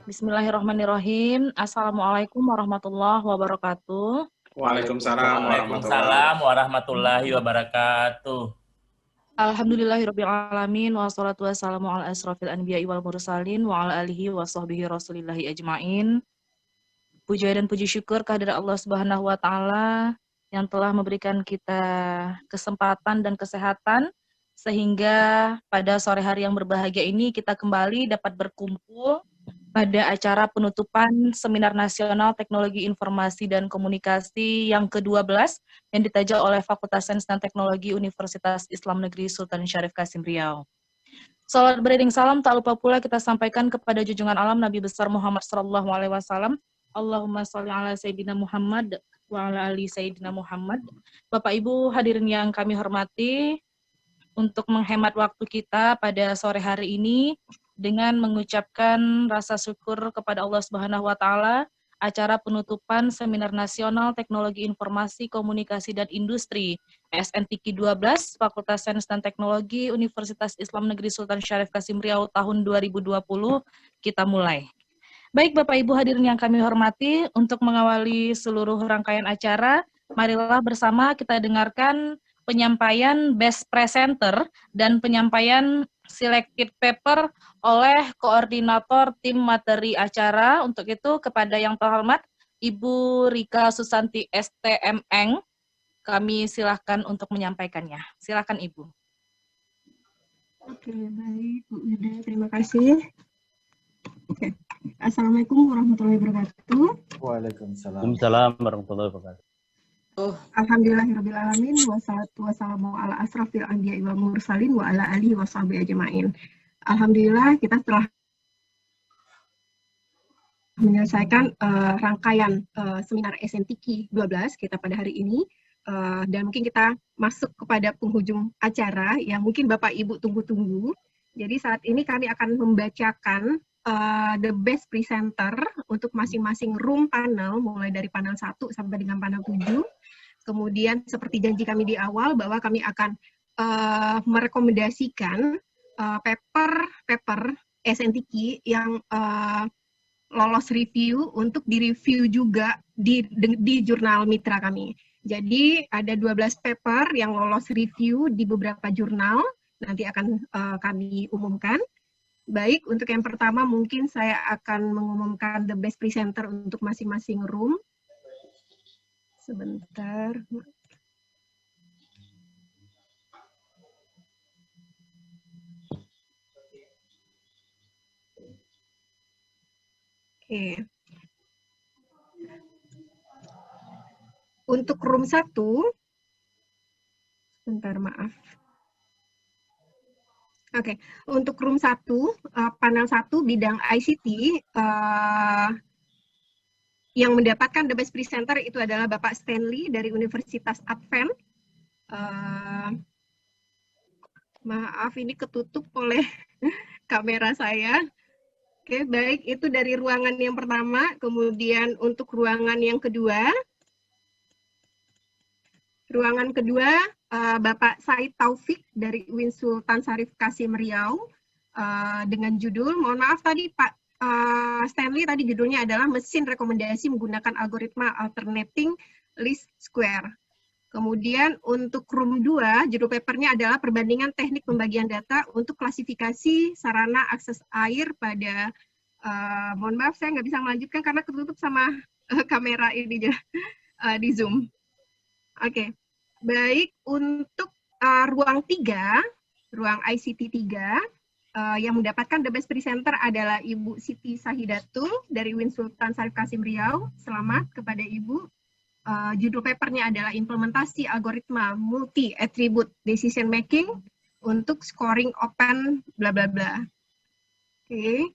Bismillahirrahmanirrahim. Assalamualaikum warahmatullahi wabarakatuh. Waalaikumsalam Waalaikumsalam warahmatullahi wabarakatuh. Alhamdulillahirabbil alamin wassalatu wassalamu ala asrofil anbiya'i wal mursalin wa ala alihi wa sahbihi rasulillahi ajmain. Puja dan puji syukur kehadirat Allah Subhanahu wa taala yang telah memberikan kita kesempatan dan kesehatan sehingga pada sore hari yang berbahagia ini kita kembali dapat berkumpul pada acara penutupan Seminar Nasional Teknologi Informasi dan Komunikasi yang ke-12 yang ditajak oleh Fakultas Sains dan Teknologi Universitas Islam Negeri Sultan Syarif Kasim Riau. Salat beriring salam tak lupa pula kita sampaikan kepada junjungan alam Nabi besar Muhammad sallallahu alaihi wasallam. Allahumma sholli ala sayyidina Muhammad wa ala ali sayyidina Muhammad. Bapak Ibu hadirin yang kami hormati, untuk menghemat waktu kita pada sore hari ini dengan mengucapkan rasa syukur kepada Allah Subhanahu wa taala, acara penutupan Seminar Nasional Teknologi Informasi, Komunikasi dan Industri SNTQ 12 Fakultas Sains dan Teknologi Universitas Islam Negeri Sultan Syarif Kasim Riau tahun 2020 kita mulai. Baik Bapak Ibu hadirin yang kami hormati, untuk mengawali seluruh rangkaian acara, marilah bersama kita dengarkan penyampaian best presenter dan penyampaian selected paper oleh koordinator tim materi acara. Untuk itu kepada yang terhormat Ibu Rika Susanti STMeng, kami silahkan untuk menyampaikannya. Silahkan Ibu. Oke, baik Bu Yuda, terima kasih. Oke. Assalamualaikum warahmatullahi wabarakatuh. Waalaikumsalam warahmatullahi wabarakatuh. Alhamdulillahirrabbilalamin, wassalatu wassalamu ala asrafil anbiya'i wal mursalin wa ala alihi wa sahbihi ajma'in. Alhamdulillah kita telah menyelesaikan rangkaian seminar SNTQ 12 kita pada hari ini, dan mungkin kita masuk kepada penghujung acara yang mungkin Bapak Ibu tunggu-tunggu. Jadi saat ini kami akan membacakan the best presenter untuk masing-masing room panel, mulai dari panel 1 sampai dengan panel 7. Kemudian seperti janji kami di awal bahwa kami akan merekomendasikan paper SNTQ yang lolos review untuk direview juga di jurnal mitra kami. Jadi ada 12 paper yang lolos review di beberapa jurnal, nanti akan kami umumkan. Baik, untuk yang pertama mungkin saya akan mengumumkan the best presenter untuk masing-masing room. Sebentar. Oke. Untuk room 1, sebentar maaf. Oke, untuk room 1, panel 1 bidang ICT, yang mendapatkan the best presenter itu adalah Bapak Stanley dari Universitas Advent. Maaf, ini ketutup oleh kamera saya. Oke, baik, itu dari ruangan yang pertama. Kemudian untuk ruangan yang kedua, Bapak Said Taufik dari UIN Sultan Syarif Kasim Riau, dengan judul, mohon maaf tadi Pak Stanley, tadi judulnya adalah mesin rekomendasi menggunakan algoritma alternating least square. Kemudian untuk room 2, judul papernya adalah perbandingan teknik pembagian data untuk klasifikasi sarana akses air pada, mohon maaf saya nggak bisa melanjutkan karena ketutup sama kamera ini di Zoom. Oke, baik, untuk ruang 3, ruang ICT 3, yang mendapatkan the best presenter adalah Ibu Siti Sahidatul dari UIN Sultan Syarif Kasim Riau. Selamat kepada Ibu. Judul papernya adalah implementasi algoritma multi-attribute decision making untuk scoring open bla bla bla. Oke.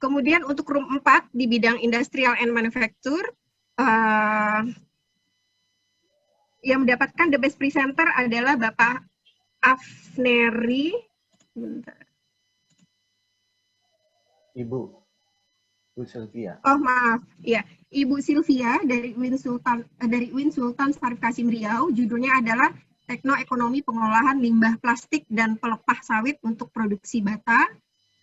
Kemudian untuk room 4 di bidang industrial and manufacture, yang mendapatkan the best presenter adalah Bapak Afneri. Bentar. Ibu. Bu Sylvia. Oh maaf, ya Ibu Sylvia dari Win Sultan Syarif Kasim Riau. Judulnya adalah Teknoekonomi Pengolahan Limbah Plastik dan Pelepah Sawit untuk Produksi Bata.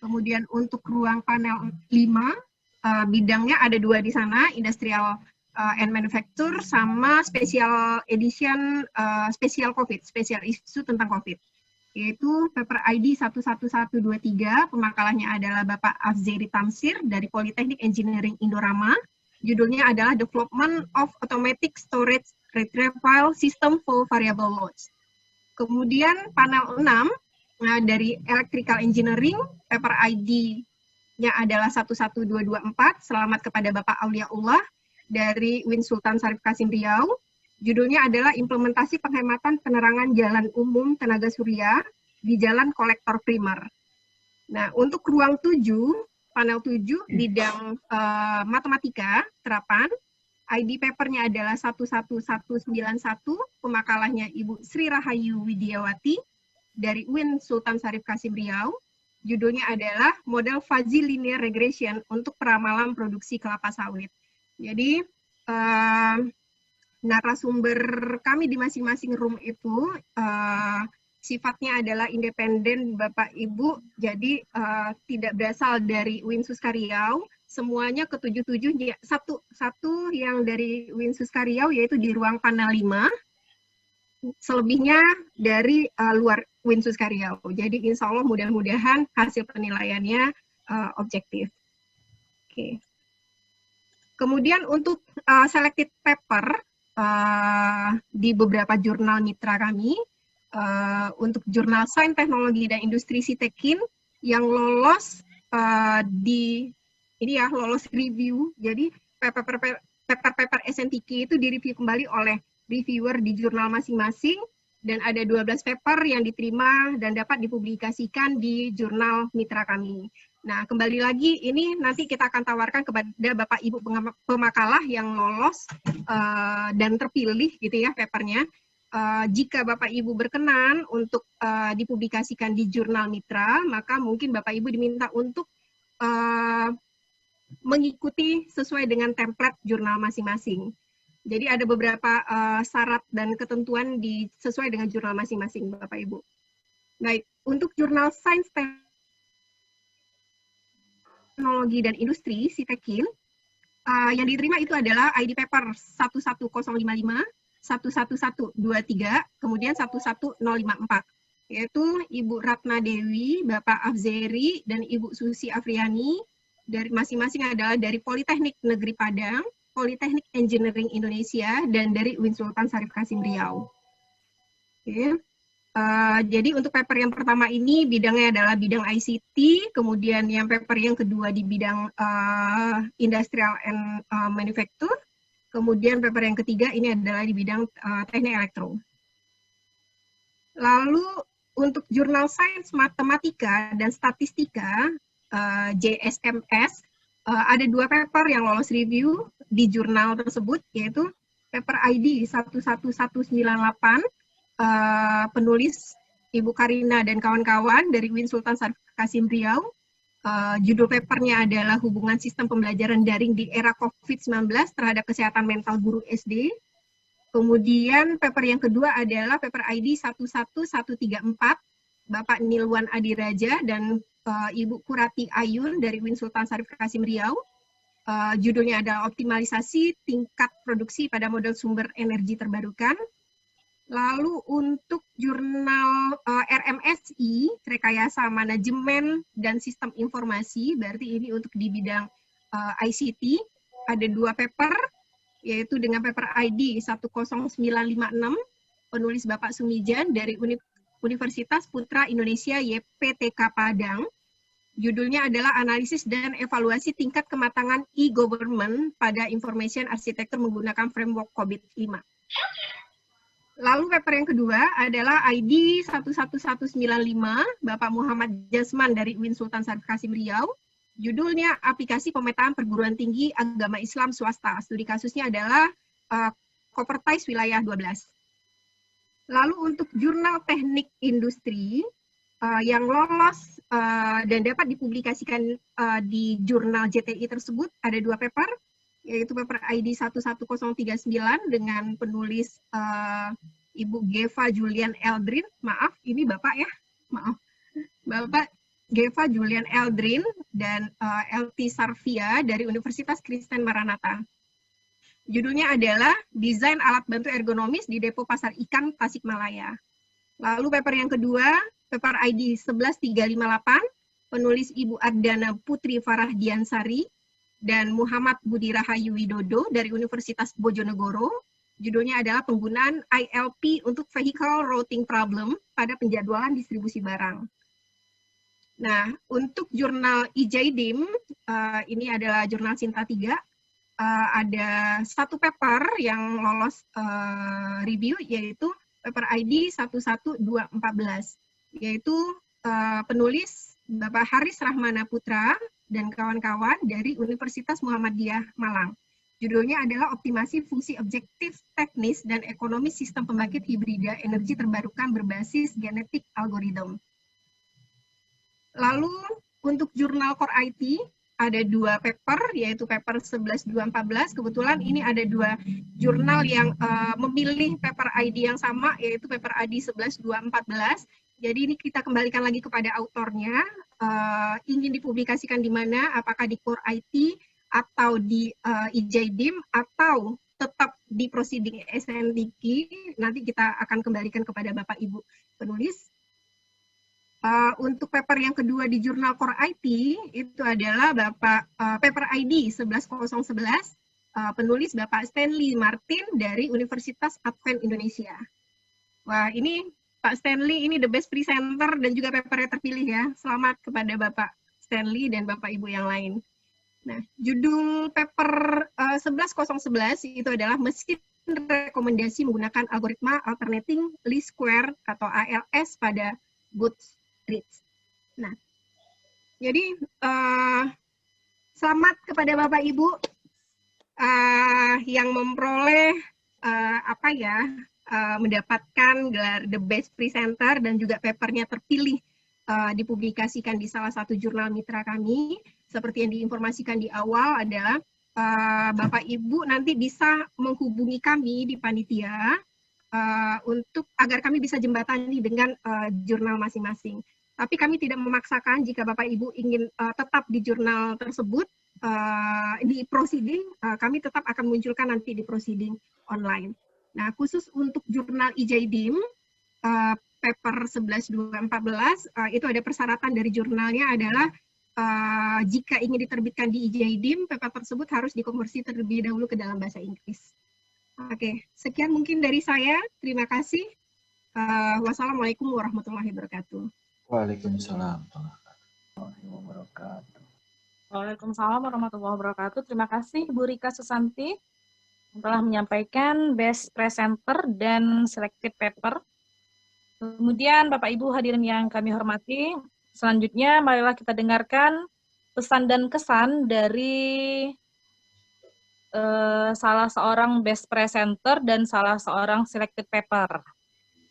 Kemudian untuk ruang panel 5, bidangnya ada 2 di sana, Industrial and Manufacture sama Special Edition Special COVID, Special Issue tentang COVID. Yaitu paper ID 11123, pemakalahnya adalah Bapak Afzeri Tamsir dari Politeknik Engineering Indorama. Judulnya adalah Development of Automatic Storage Retrieval System for Variable Loads. Kemudian panel 6 dari Electrical Engineering, paper ID-nya adalah 11224, selamat kepada Bapak Auliaullah dari Win Sultan Syarif Kasim Riau. Judulnya adalah Implementasi Penghematan Penerangan Jalan Umum Tenaga Surya di Jalan Kolektor Primer. Nah, untuk ruang 7, panel 7, bidang matematika, terapan, ID papernya adalah 11191, pemakalahnya Ibu Sri Rahayu Widiawati dari Win Sultan Syarif Kasim Riau. Judulnya adalah Model Fuzzy Linear Regression untuk Peramalan Produksi Kelapa Sawit. Jadi, narasumber kami di masing-masing room itu sifatnya adalah independen Bapak Ibu, jadi tidak berasal dari Winsuska Riau, semuanya ke-77, satu yang dari Winsuska Riau yaitu di ruang panel 5, selebihnya dari luar Winsuska Riau. Jadi insya Allah mudah-mudahan hasil penilaiannya objektif. Oke. Kemudian untuk selected paper, di beberapa jurnal mitra kami, untuk jurnal Sains, Teknologi, dan Industri Sitekin yang lolos lolos review. Jadi paper SNTK itu direview kembali oleh reviewer di jurnal masing-masing, dan ada 12 paper yang diterima dan dapat dipublikasikan di jurnal mitra kami. Nah, kembali lagi, ini nanti kita akan tawarkan kepada Bapak Ibu pemakalah yang lolos dan terpilih gitu ya papernya. Jika Bapak Ibu berkenan untuk dipublikasikan di jurnal mitra, maka mungkin Bapak Ibu diminta untuk mengikuti sesuai dengan template jurnal masing-masing. Jadi ada beberapa syarat dan ketentuan sesuai dengan jurnal masing-masing Bapak Ibu. Baik, untuk jurnal Sains, Teknologi, dan Industri Sitekin, yang diterima itu adalah ID paper 11055, 11123, kemudian 11054, yaitu Ibu Ratna Dewi, Bapak Afzeri, dan Ibu Susi Afriani, dari masing-masing adalah dari Politeknik Negeri Padang, Politeknik Engineering Indonesia, dan dari Win Sultan Syarif Kasim Riau. Oke. Jadi untuk paper yang pertama ini bidangnya adalah bidang ICT, kemudian yang paper yang kedua di bidang Industrial and Manufacture, kemudian paper yang ketiga ini adalah di bidang Teknik Elektro. Lalu untuk jurnal Sains, Matematika, dan Statistika, JSMS, ada 2 paper yang lolos review di jurnal tersebut, yaitu paper ID 11198, penulis Ibu Karina dan kawan-kawan dari Win Sultan Syarif Kasim Riau. Judul papernya adalah Hubungan Sistem Pembelajaran Daring di Era COVID-19 terhadap Kesehatan Mental Guru SD. Kemudian paper yang kedua adalah paper ID 11134, Bapak Nilwan Adiraja dan Ibu Kurati Ayun dari Win Sultan Syarif Kasim Riau. Judulnya adalah Optimalisasi Tingkat Produksi pada Model Sumber Energi Terbarukan. Lalu untuk jurnal RMSI, Rekayasa Manajemen dan Sistem Informasi, berarti ini untuk di bidang ICT, ada 2 paper, yaitu dengan paper ID 10956, penulis Bapak Sumijan dari Universitas Putra Indonesia YPTK Padang. Judulnya adalah Analisis dan Evaluasi Tingkat Kematangan E-Government pada Information Architecture menggunakan Framework COVID-5. Lalu paper yang kedua adalah ID 11195, Bapak Muhammad Jasman dari Win Sultan Syarif Kasim Riau. Judulnya Aplikasi Pemetaan Perguruan Tinggi Agama Islam Swasta. Studi kasusnya adalah Kopertais Wilayah 12. Lalu untuk jurnal Teknik Industri, yang lolos dan dapat dipublikasikan di jurnal JTI tersebut ada 2 paper, yaitu paper ID 11039 dengan penulis Ibu Geva Julian Eldrin, maaf ini Bapak ya, maaf, Bapak Geva Julian Eldrin dan LT Sarvia dari Universitas Kristen Maranatha. Judulnya adalah Desain Alat Bantu Ergonomis di Depo Pasar Ikan Tasikmalaya. Lalu paper yang kedua, paper ID 11358, penulis Ibu Ardana Putri Farah Diansari dan Muhammad Budi Rahayu Widodo dari Universitas Bojonegoro. Judulnya adalah penggunaan ILP untuk Vehicle Routing Problem pada penjadwalan distribusi barang. Nah, untuk jurnal IJDIM, ini adalah jurnal Sinta 3, ada 1 paper yang lolos review, yaitu paper ID 11214, yaitu penulis Bapak Haris Rahmana Putra dan kawan-kawan dari Universitas Muhammadiyah Malang. Judulnya adalah Optimasi Fungsi Objektif Teknis dan Ekonomis Sistem Pembangkit Hibrida Energi Terbarukan Berbasis Genetik Algorithm. Lalu untuk jurnal Core IT, ada 2 paper, yaitu paper 11214. Kebetulan ini ada 2 jurnal yang memilih paper ID yang sama, yaitu paper ID 11214. Jadi ini kita kembalikan lagi kepada autornya, ingin dipublikasikan di mana, apakah di Core IT, atau di IJDIM, atau tetap di proceeding SNDQ, nanti kita akan kembalikan kepada Bapak Ibu penulis. Untuk paper yang kedua di jurnal Core IT itu adalah paper ID 11011, penulis Bapak Stanley Martin dari Universitas Advent Indonesia. Wah, ini Pak Stanley ini the best presenter dan juga papernya terpilih ya. Selamat kepada Bapak Stanley dan Bapak Ibu yang lain. Nah, judul paper 11011 itu adalah mesin rekomendasi menggunakan algoritma alternating least square atau ALS pada goods. Nah, jadi selamat kepada Bapak Ibu yang memperoleh mendapatkan gelar the best presenter dan juga papernya terpilih dipublikasikan di salah satu jurnal mitra kami. Seperti yang diinformasikan di awal adalah Bapak Ibu nanti bisa menghubungi kami di panitia untuk agar kami bisa jembatani dengan jurnal masing-masing. Tapi kami tidak memaksakan jika Bapak Ibu ingin tetap di jurnal tersebut, di proceeding, kami tetap akan munculkan nanti di proceeding online. Nah, khusus untuk jurnal IJDIM, paper 11214, itu ada persyaratan dari jurnalnya adalah jika ingin diterbitkan di IJDIM, paper tersebut harus dikonversi terlebih dahulu ke dalam bahasa Inggris. Oke, sekian mungkin dari saya. Terima kasih. Wassalamualaikum warahmatullahi wabarakatuh. Waalaikumsalam warahmatullahi wabarakatuh. Waalaikumsalam warahmatullahi wabarakatuh. Terima kasih Bu Rika Susanti yang telah menyampaikan best presenter dan selected paper. Kemudian Bapak Ibu hadirin yang kami hormati, selanjutnya marilah kita dengarkan pesan dan kesan dari salah seorang best presenter dan salah seorang selected paper.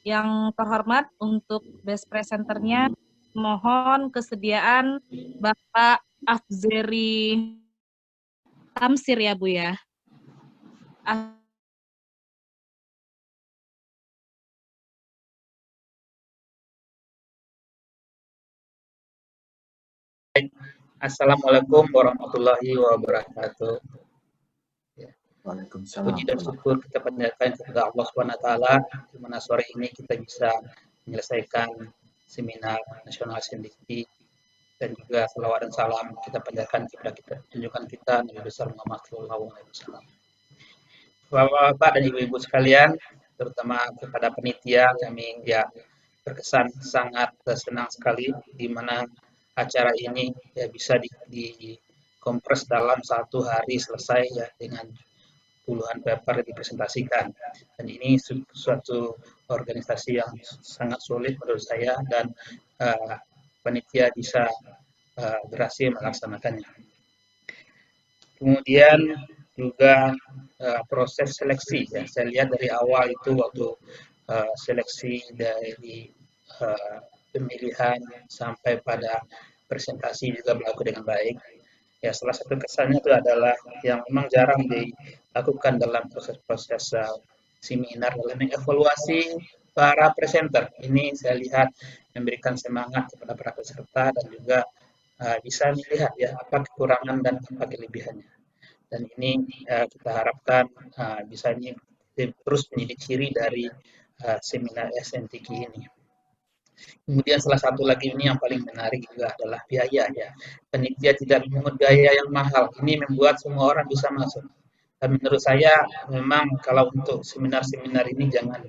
Yang terhormat untuk best presenternya, mohon kesediaan Bapak Afzeri Tamsir ya Bu ya. Assalamualaikum warahmatullahi wabarakatuh. Waalaikumsalam. Puji dan syukur kita panjatkan kepada Allah SWT, di mana sore ini kita bisa menyelesaikan seminar nasional SNDQ, dan juga salawat dan salam kita panjatkan kepada junjungan kita Nabi besar Muhammad SAW. Bapak-bapak dan ibu-ibu sekalian, terutama kepada panitia, kami ya terkesan sangat senang sekali di mana acara ini ya bisa dikompres dalam 1 hari selesai ya dengan puluhan paper dipresentasikan, dan ini suatu organisasi yang sangat sulit menurut saya, dan panitia bisa berhasil melaksanakannya. Kemudian juga proses seleksi ya, saya lihat dari awal itu waktu seleksi dari pemilihan sampai pada presentasi juga berlaku dengan baik. Ya, salah satu kesannya itu adalah yang memang jarang dilakukan dalam proses-proses seminar dalam mengevaluasi para presenter. Ini saya lihat memberikan semangat kepada para peserta dan juga bisa melihat ya apa kekurangan dan apa kelebihannya. Dan ini kita harapkan bisa ini terus menjadi ciri dari seminar SNTQ ini. Kemudian salah satu lagi ini yang paling menarik juga adalah biaya ya. Panitia tidak memungut biaya yang mahal. Ini membuat semua orang bisa masuk. Dan menurut saya memang kalau untuk seminar-seminar ini jangan,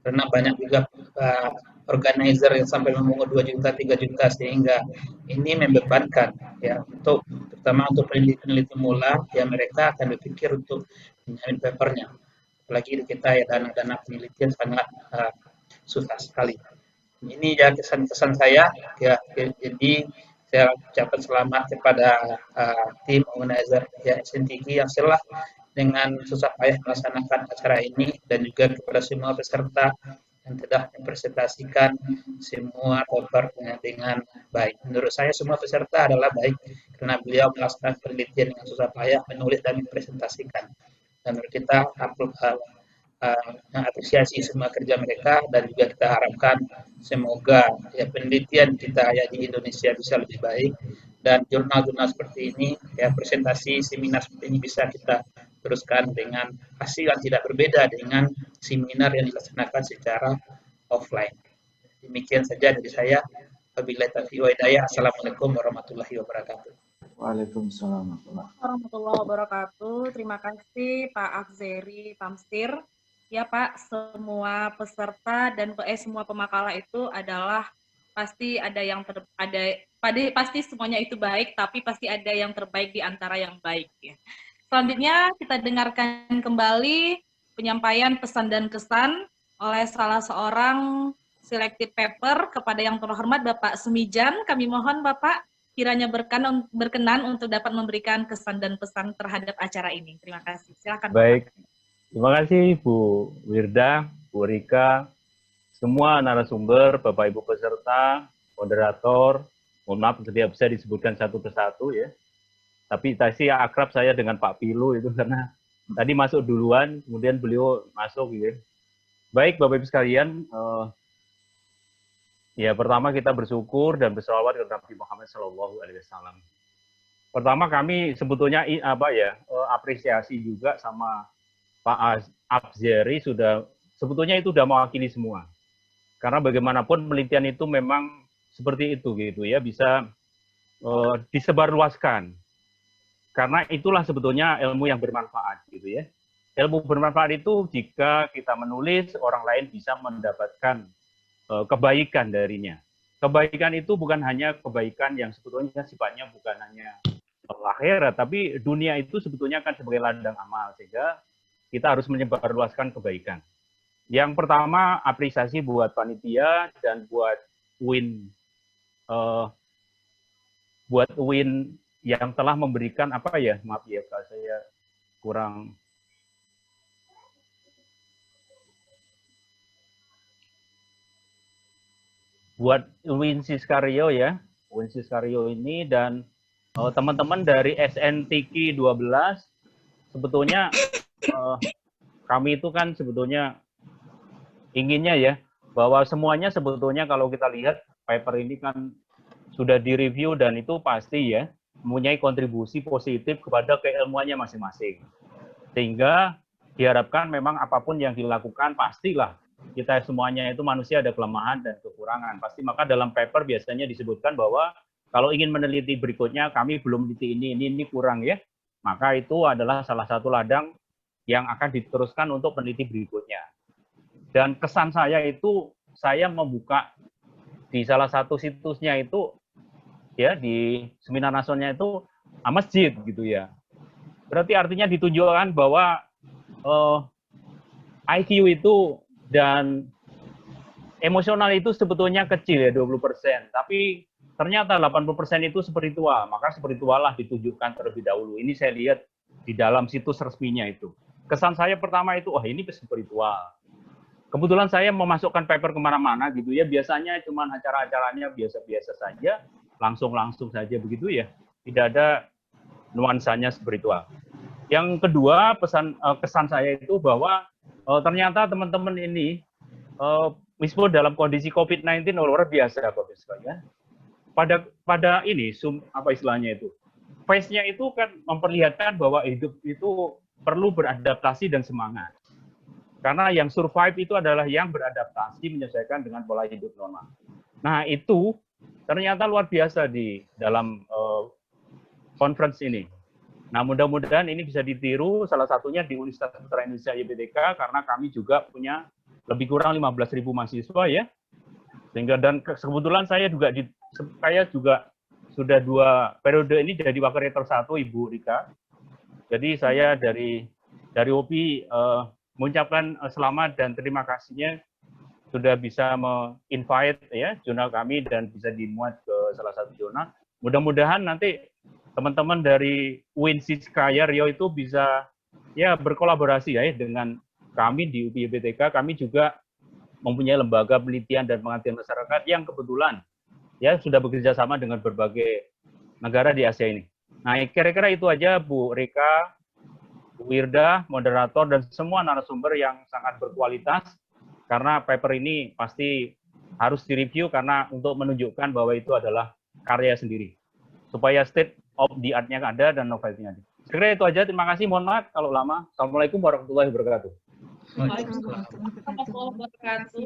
karena banyak juga organizer yang sampai memungut 2 juta, 3 juta, sehingga ini membebankan ya untuk terutama untuk peneliti-peneliti mula ya, mereka akan berpikir untuk menjamin papernya. Apalagi di kita ya dana-dana penelitian sangat susah sekali. Ini ya kesan-kesan saya ya, jadi saya ucapkan selamat kepada tim organizer ya SNTQ yang telah dengan susah payah melaksanakan acara ini, dan juga kepada semua peserta yang telah mempresentasikan semua paper dengan baik. Menurut saya semua peserta adalah baik karena beliau melaksanakan penelitian dengan susah payah, menulis dan mempresentasikan. Dan menurut kita mengapresiasi semua kerja mereka, dan juga kita harapkan semoga ya penelitian kita ya di Indonesia bisa lebih baik, dan jurnal-jurnal seperti ini ya, presentasi seminar seperti ini bisa kita teruskan dengan hasil yang tidak berbeda dengan seminar yang dilaksanakan secara offline. Demikian saja dari saya. Wabillahi taufiq wa hidayah. Assalamualaikum warahmatullahi wabarakatuh. Waalaikumsalam warahmatullahi wabarakatuh. Terima kasih Pak Afzeri Tamsir. Ya Pak, semua peserta dan semua pemakalah itu adalah pasti ada yang pasti semuanya itu baik, tapi pasti ada yang terbaik di antara yang baik ya. Selanjutnya kita dengarkan kembali penyampaian pesan dan kesan oleh salah seorang selected paper kepada yang terhormat Bapak Sumijan. Kami mohon Bapak kiranya berkenan untuk dapat memberikan kesan dan pesan terhadap acara ini. Terima kasih. Silakan. Baik. Bapak. Terima kasih Bu Wirda, Bu Rika, semua narasumber, Bapak Ibu peserta, moderator. Mohon maaf tidak bisa disebutkan satu persatu ya. Tapi tadi akrab saya dengan Pak Pilu itu karena tadi masuk duluan, kemudian beliau masuk gitu. Baik Bapak Ibu sekalian, ya pertama kita bersyukur dan berselawat kepada Nabi Muhammad SAW. Pertama kami sebetulnya apresiasi juga sama Pak Afzeri, sebetulnya itu sudah mewakili semua. Karena bagaimanapun penelitian itu memang seperti itu gitu ya, bisa disebarluaskan. Karena itulah sebetulnya ilmu yang bermanfaat gitu ya. Ilmu bermanfaat itu jika kita menulis, orang lain bisa mendapatkan kebaikan darinya. Kebaikan itu bukan hanya kebaikan yang sebetulnya sifatnya bukan hanya akhirat, tapi dunia itu sebetulnya kan sebagai ladang amal, sehingga kita harus menyebarluaskan kebaikan. Yang pertama, apresiasi buat panitia dan buat UIN yang telah memberikan maaf ya Pak, saya kurang buat UIN Siskario ya, UIN Siskario ini dan teman-teman dari SNTQ 12 sebetulnya kami itu kan sebetulnya inginnya ya, bahwa semuanya sebetulnya kalau kita lihat paper ini kan sudah direview dan itu pasti ya, mempunyai kontribusi positif kepada keilmuannya masing-masing. Sehingga diharapkan memang apapun yang dilakukan, pastilah kita semuanya itu manusia ada kelemahan dan kekurangan. Pasti maka dalam paper biasanya disebutkan bahwa kalau ingin meneliti berikutnya, kami belum meneliti ini kurang ya, maka itu adalah salah satu ladang yang akan diteruskan untuk peneliti berikutnya. Dan kesan saya itu, saya membuka di salah satu situsnya itu, ya di seminar nasionalnya itu, masjid gitu ya. Berarti artinya ditunjukkan bahwa IQ itu dan emosional itu sebetulnya kecil ya, 20%. Tapi ternyata 80% itu spiritual, maka spiritual lah ditunjukkan terlebih dahulu. Ini saya lihat di dalam situs resminya itu. Kesan saya pertama itu, ini spiritual. kebetulan saya memasukkan paper kemana-mana gitu ya, biasanya cuman acara-acaranya biasa-biasa saja, langsung saja begitu ya, tidak ada nuansanya spiritual. Yang kedua, kesan saya itu bahwa ternyata teman-teman ini meskipun dalam kondisi COVID-19 luar biasa Bapak sekalian. Pada ini apa istilahnya itu? Face-nya itu kan memperlihatkan bahwa hidup itu perlu beradaptasi dan semangat. Karena yang survive itu adalah yang beradaptasi menyesuaikan dengan pola hidup normal. Nah, itu ternyata luar biasa di dalam conference ini. Nah, mudah-mudahan ini bisa ditiru, salah satunya di Universitas Putra Indonesia YPTK, karena kami juga punya lebih kurang 15.000 mahasiswa ya. Sehingga dan kebetulan saya juga sudah 2 periode ini jadi wakil rektor 1 Ibu Rika. Jadi saya dari UPI mengucapkan selamat dan terima kasihnya sudah bisa me-invite ya jurnal kami dan bisa dimuat ke salah satu jurnal. Mudah-mudahan nanti teman-teman dari UINSIS Riau itu bisa ya berkolaborasi ya dengan kami di UPI YPTK. Kami juga mempunyai lembaga penelitian dan pengabdian masyarakat yang kebetulan ya sudah bekerja sama dengan berbagai negara di Asia ini. Nah, kira-kira itu aja Bu Rika, Bu Wirda, moderator dan semua narasumber yang sangat berkualitas, karena paper ini pasti harus direview karena untuk menunjukkan bahwa itu adalah karya sendiri. Supaya state of the art-nya ada dan novelty-nya ada. Sekiranya itu aja, terima kasih, mohon maaf kalau lama. Assalamualaikum warahmatullahi wabarakatuh. Waalaikumsalam warahmatullahi wabarakatuh.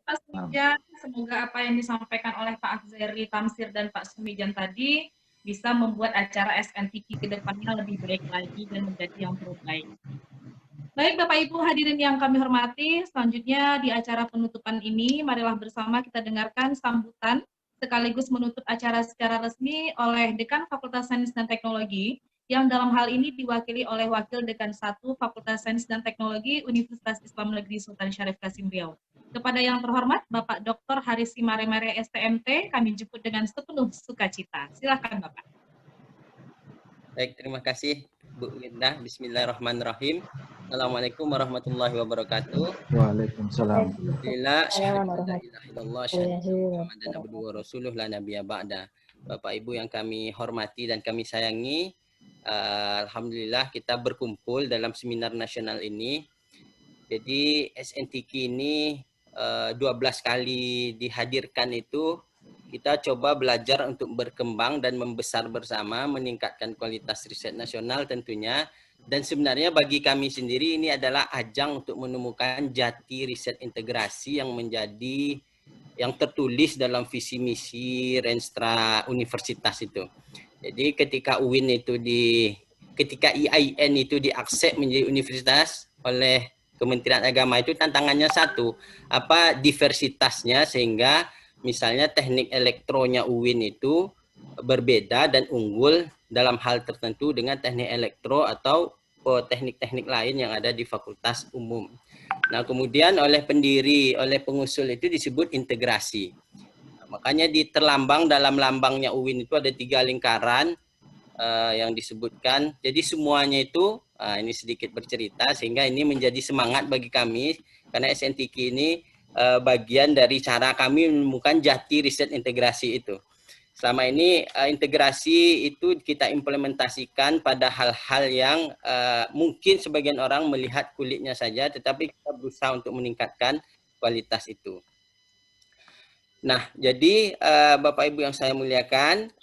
Pastinya semoga apa yang disampaikan oleh Pak Azhari Tamsir dan Pak Sumijan tadi bisa membuat acara SNTQ ke depannya lebih baik lagi dan menjadi yang terbaik. Baik Bapak Ibu hadirin yang kami hormati, selanjutnya di acara penutupan ini marilah bersama kita dengarkan sambutan sekaligus menutup acara secara resmi oleh Dekan Fakultas Sains dan Teknologi yang dalam hal ini diwakili oleh Wakil Dekan 1 Fakultas Sains dan Teknologi Universitas Islam Negeri Sultan Syarif Kasim Riau. Kepada yang terhormat Bapak Dr. Haris Imaremare STMT, kami jemput dengan sepenuh sukacita. Silakan Bapak. Baik, terima kasih Bu Wirda. Bismillahirrahmanirrahim. Assalamualaikum warahmatullahi wabarakatuh. Waalaikumsalam. Alhamdulillah, syahadu la ilaha illallah, syahadu Muhammadan abduhu wa rasuluh la nabiyya ba'da. Bapak Ibu yang kami hormati dan kami sayangi, alhamdulillah kita berkumpul dalam seminar nasional ini. Jadi SNTQ ini 12 kali dihadirkan itu kita coba belajar untuk berkembang dan membesar bersama, meningkatkan kualitas riset nasional tentunya. Dan sebenarnya bagi kami sendiri ini adalah ajang untuk menemukan jati riset integrasi yang tertulis dalam visi misi Renstra Universitas itu. Jadi ketika UIN itu ketika IAIN itu diaksep menjadi universitas oleh Kementerian Agama itu tantangannya satu, apa diversitasnya sehingga misalnya teknik elektronya UIN itu berbeda dan unggul dalam hal tertentu dengan teknik elektro atau teknik-teknik lain yang ada di fakultas umum. Nah, kemudian oleh pengusul itu disebut integrasi. Nah, makanya di terlambang dalam lambangnya UIN itu ada 3 lingkaran yang disebutkan. Jadi semuanya itu, ini sedikit bercerita sehingga ini menjadi semangat bagi kami karena SNTQ ini bagian dari cara kami menemukan jati riset integrasi itu. Selama ini integrasi itu kita implementasikan pada hal-hal yang mungkin sebagian orang melihat kulitnya saja, tetapi kita berusaha untuk meningkatkan kualitas itu. Nah, jadi Bapak Ibu yang saya muliakan,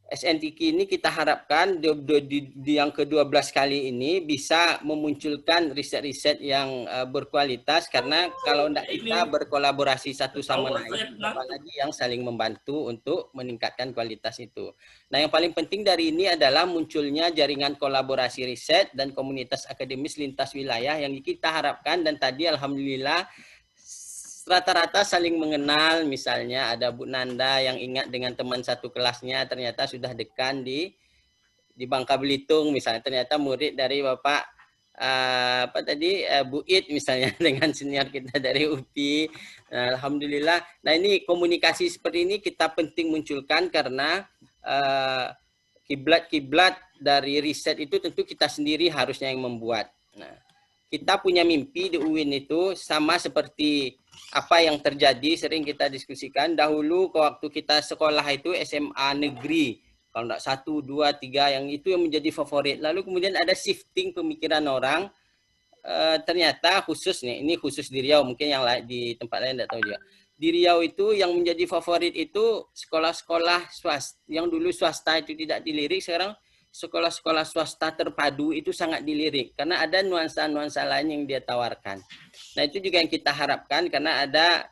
SNTQ ini kita harapkan di yang ke-12 kali ini bisa memunculkan riset-riset yang berkualitas karena kalau tidak kita berkolaborasi satu sama lain, apalagi yang saling membantu untuk meningkatkan kualitas itu. Nah, yang paling penting dari ini adalah munculnya jaringan kolaborasi riset dan komunitas akademis lintas wilayah yang kita harapkan dan tadi alhamdulillah rata-rata saling mengenal, misalnya ada Bu Nanda yang ingat dengan teman satu kelasnya ternyata sudah dekan di Bangka Belitung, misalnya ternyata murid dari Bapak Bu Id misalnya dengan senior kita dari UPI. Nah, alhamdulillah. Nah, ini komunikasi seperti ini kita penting munculkan karena kiblat-kiblat dari riset itu tentu kita sendiri harusnya yang membuat. Nah, kita punya mimpi di UIN itu sama seperti apa yang terjadi, sering kita diskusikan dahulu waktu kita sekolah itu SMA negeri, kalau enggak 1, 2, 3 yang itu yang menjadi favorit. Lalu kemudian ada shifting pemikiran orang, ternyata khusus nih, ini khusus di Riau, mungkin yang lain di tempat lain enggak tahu juga. Di Riau itu yang menjadi favorit itu sekolah-sekolah swasta, yang dulu swasta itu tidak dilirik, sekarang sekolah-sekolah swasta terpadu itu sangat dilirik karena ada nuansa-nuansa lain yang dia tawarkan. Nah, itu juga yang kita harapkan karena ada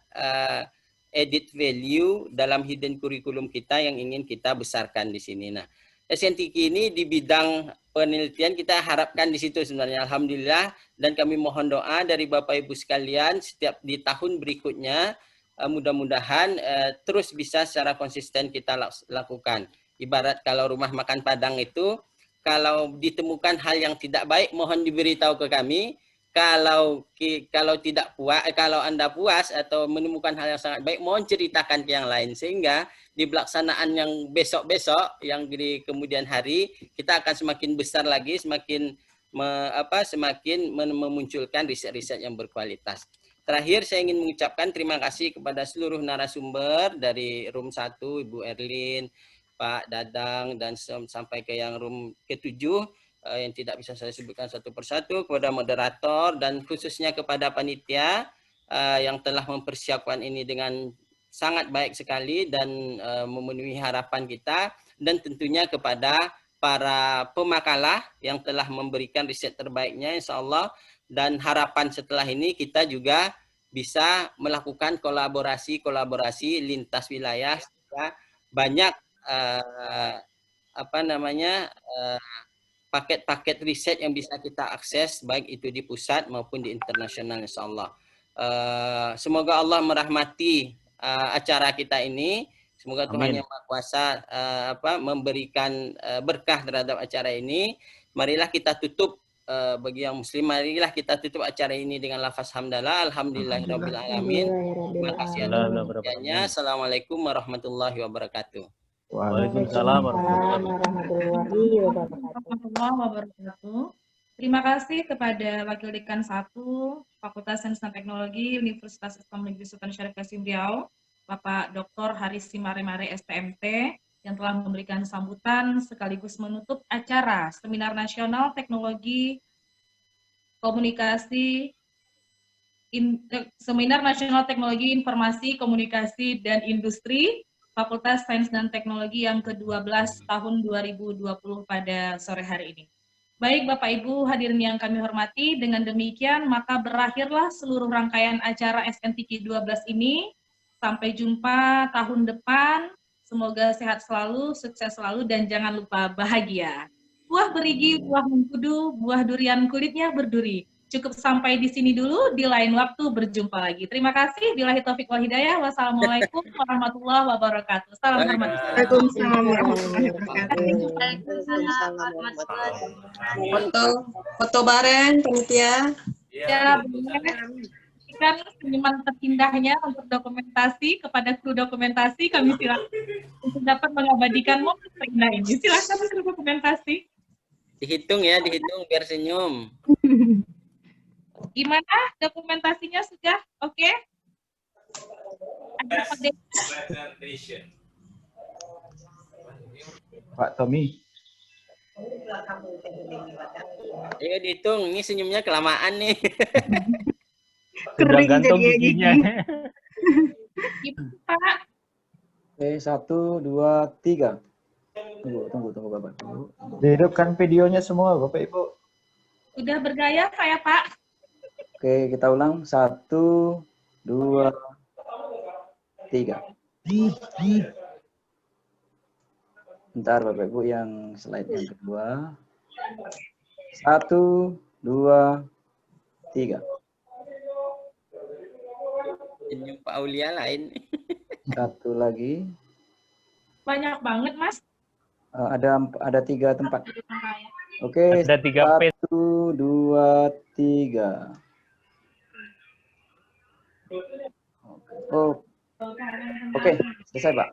added value dalam hidden curriculum kita yang ingin kita besarkan di sini. Nah, SNTQ ini di bidang penelitian kita harapkan di situ sebenarnya, alhamdulillah, dan kami mohon doa dari Bapak Ibu sekalian setiap di tahun berikutnya mudah-mudahan terus bisa secara konsisten kita lakukan. Ibarat kalau rumah makan Padang itu, kalau ditemukan hal yang tidak baik, mohon diberitahu ke kami. Kalau tidak puas, kalau Anda puas atau menemukan hal yang sangat baik, mohon ceritakan ke yang lain. Sehingga di pelaksanaan yang besok-besok, yang di kemudian hari, kita akan semakin besar lagi, semakin memunculkan riset-riset yang berkualitas. Terakhir, saya ingin mengucapkan terima kasih kepada seluruh narasumber dari Room 1, Ibu Erlin, Pak Dadang, dan sampai ke yang room ke-7 yang tidak bisa saya sebutkan satu persatu, kepada moderator dan khususnya kepada panitia yang telah mempersiapkan ini dengan sangat baik sekali dan memenuhi harapan kita, dan tentunya kepada para pemakalah yang telah memberikan riset terbaiknya insyaallah, dan harapan setelah ini kita juga bisa melakukan kolaborasi lintas wilayah sehingga banyak paket-paket riset yang bisa kita akses baik itu di pusat maupun di internasional insyaallah. Semoga Allah merahmati acara kita ini. Semoga Tuhan Yang Maha Kuasa memberikan berkah terhadap acara ini. Marilah kita tutup bagi yang muslim, marilah kita tutup acara ini dengan lafaz hamdalah, alhamdulillahirabbil alamin. Terima kasih atas perhatiannya. Assalamualaikum warahmatullahi wabarakatuh. Waalaikumsalam warahmatullahi wabarakatuh. Terima kasih kepada Wakil Dekan 1 Fakultas Sains dan Teknologi Universitas Islam Negeri Sultan Syarif Qasim Riau, Bapak Dr. Haris Simaremare SPMT, yang telah memberikan sambutan sekaligus menutup acara Seminar Nasional Teknologi Komunikasi Seminar Nasional Teknologi Informasi, Komunikasi, dan Industri Fakultas Sains dan Teknologi yang ke-12 tahun 2020 pada sore hari ini. Baik Bapak Ibu hadirin yang kami hormati, dengan demikian maka berakhirlah seluruh rangkaian acara SNTQ 12 ini. Sampai jumpa tahun depan. Semoga sehat selalu, sukses selalu, dan jangan lupa bahagia. Buah berigi, buah mengkudu, buah durian kulitnya berduri. Cukup sampai di sini dulu, di lain waktu berjumpa lagi. Terima kasih. Billahi taufik wal hidayah. Wassalamualaikum warahmatullahi wabarakatuh. Salam hormat. Waalaikumsalam warahmatullahi wabarakatuh. Foto bareng panitia. Ya, kan senyuman terindahnya untuk dokumentasi kepada kru dokumentasi, kami silakan untuk dapat mengabadikan momen terindah ini. Silakan kru dokumentasi. Dihitung ya, dihitung biar senyum. Gimana dokumentasinya sudah oke? Ada Pak Tommy. Ayo dihitung, ini senyumnya kelamaan nih. Sudah gantung giginya. Pak. Oke, 1, 2, 3. Tunggu Bapak. Dihidupkan videonya semua Bapak Ibu. Sudah bergaya saya Pak. Oke, kita ulang. 1, 2, 3. Bentar Bapak Ibu yang slide yang kedua. 1, 2, 3. Senyum Pak Aulia lain. Satu lagi. Banyak banget Mas. Ada 3 tempat. Oke, ada 3 page. 1, 2, 3. Oke, selesai Pak.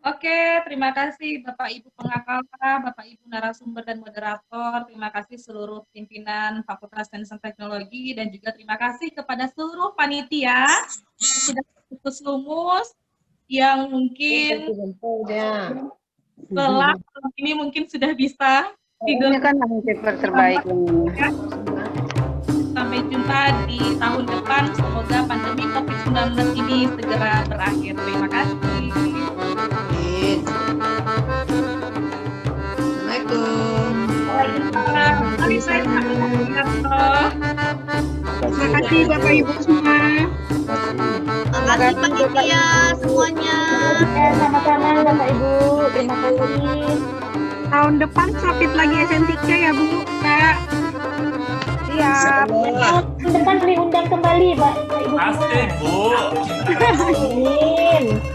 Oke, terima kasih Bapak Ibu pengacara, Bapak Ibu narasumber dan moderator. Terima kasih seluruh pimpinan Fakultas Sains dan Teknologi dan juga terima kasih kepada seluruh panitia yang sudah ikut lumus yang mungkin setelah ini mungkin sudah bisa tidur. Ini kan paper terbaik. Sampai jumpa di tahun depan. Semoga pandemi COVID-19 ini segera berakhir. Terima kasih. Terima kasih Bapak Ibu semua. Terima kasih panitia semuanya. Sama-sama Bapak Ibu. Terima kasih. Tahun depan sapit lagi SN3 ya Bu, Kak. Siap. Tahun depan diundang kembali Pak Ibu. Pasti, Bu. Amin.